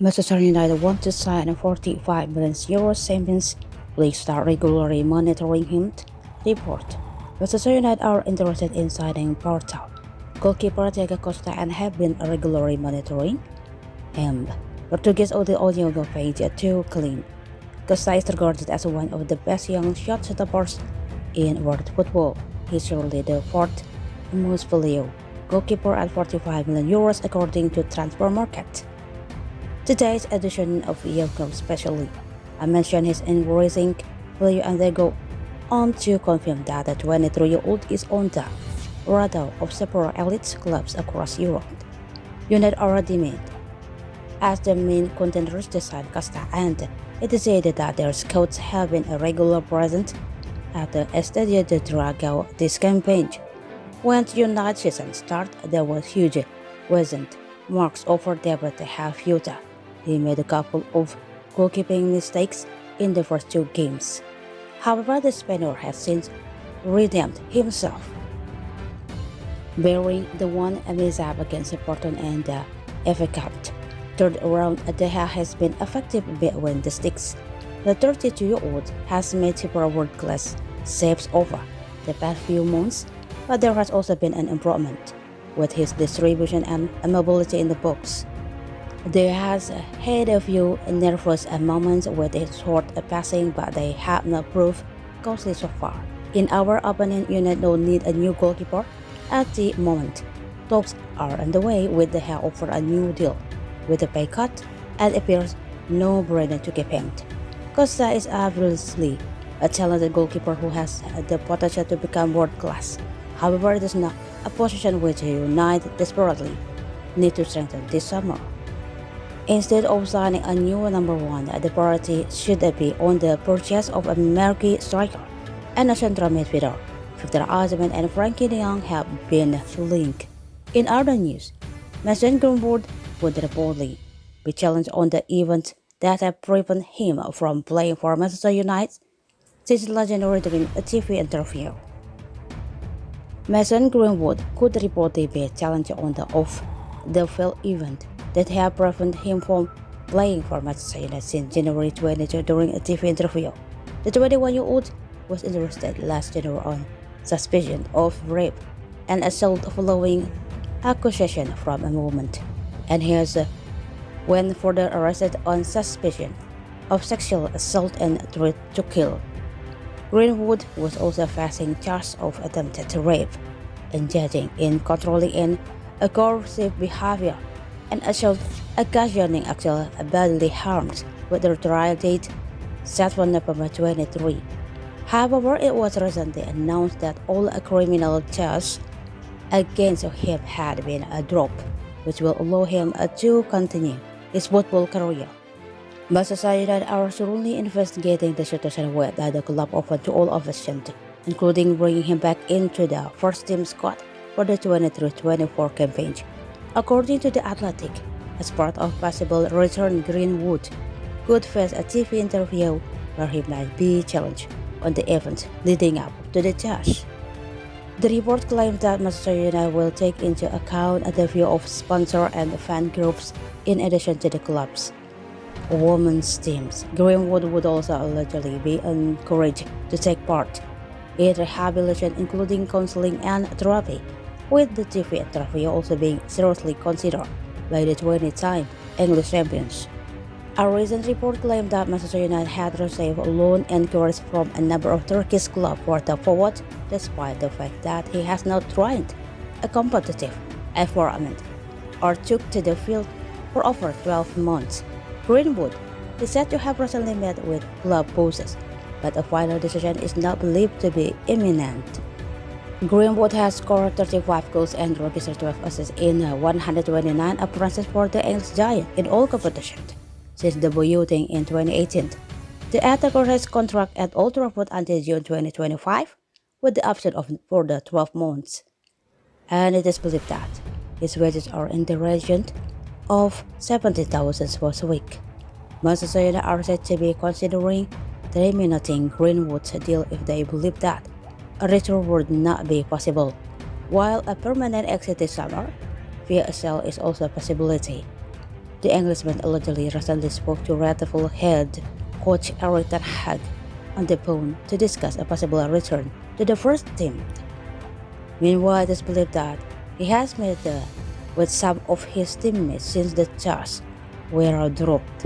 Manchester United want to sign a €45 million Champions League star regularly monitoring him. Report. Manchester United are interested in signing Porto goalkeeper Diego Costa and have been regularly monitoring him. Portuguese audio page to claim Costa is regarded as one of the best young shot stoppers in world football. He's surely the fourth most valuable goalkeeper at €45 million according to Transfer Market. Today's edition of Yoko Specially, I mentioned his increasing value and they go on to confirm that the 23-year-old is on the radar of several elite clubs across Europe. United already made as the main contenders to sign Costa, and it is said that their scouts have been a regular present at the Estadio de Dragao this campaign. When United season started, there was huge question marks over David Hafiuta. He made a couple of goalkeeping mistakes in the first two games. However, the Spaniard has since redeemed himself, bearing the one mishap against Porto and the FA Cup. Third round, De Gea has been effective between the sticks. The 32-year-old has made several world-class saves over the past few months, but there has also been an improvement with his distribution and mobility in the box. There has had a few nervous moments with his short passing, but they have not proved costly so far. In our opinion, United don't need a new goalkeeper at the moment. Talks are underway with the help offer a new deal with a pay cut, and it appears no-brainer to keep him. Costa is obviously a talented goalkeeper who has the potential to become world-class. However, it is not a position which United desperately need to strengthen this summer. Instead of signing a new number one, the priority should be on the purchase of a marquee striker and a central midfielder. Victor Osimhen and Frankie de Jong have been linked. In other news, Mason Greenwood would reportedly be challenged on the events that have prevented him from playing for Manchester United since last January during a TV interview. Mason Greenwood could reportedly be challenged on the off-the-field event that have prevented him from playing for Manchester United since January 22 during a TV interview. The 21-year-old was arrested last January on suspicion of rape and assault following accusation from a movement, and he has when further arrested on suspicion of sexual assault and threat to kill. Greenwood was also facing charges of attempted rape, engaging in controlling and aggressive behavior, and assault occasioning actual bodily harm, with the trial date set for November 23. However, it was recently announced that all criminal charges against him had been dropped, which will allow him to continue his football career. Manchester United are currently investigating the situation with the club open to all options, including bringing him back into the first-team squad for the 23-24 campaign. According to The Athletic, as part of possible return, Greenwood could face a TV interview where he might be challenged on the event leading up to the charge. The report claimed that Manchester United will take into account the view of sponsor and fan groups in addition to the club's women's teams. Greenwood would also allegedly be encouraged to take part in rehabilitation, including counseling and therapy, with the TV interview also being seriously considered by the 20-time English champions. A recent report claimed that Manchester United had received loan inquiries from a number of Turkish clubs for the forward, despite the fact that he has not tried a competitive environment or took to the field for over 12 months. Greenwood is said to have recently met with club bosses, but a final decision is not believed to be imminent. Greenwood has scored 35 goals and registered 12 assists in 129 appearances for the English Giant in all competitions since debuting in 2018. The attacker has contract at Old Trafford until June 2025 with the option of for the 12 months, and it is believed that his wages are in the region of £70,000 a week. Manchester United are said to be considering terminating Greenwood's deal if they believe that a return would not be possible, while a permanent exit this summer via a sale is also a possibility. The Englishman allegedly recently spoke to Red Devil head coach Erik ten Hag on the phone to discuss a possible return to the first team. Meanwhile, it is believed that he has met with some of his teammates since the charges were dropped.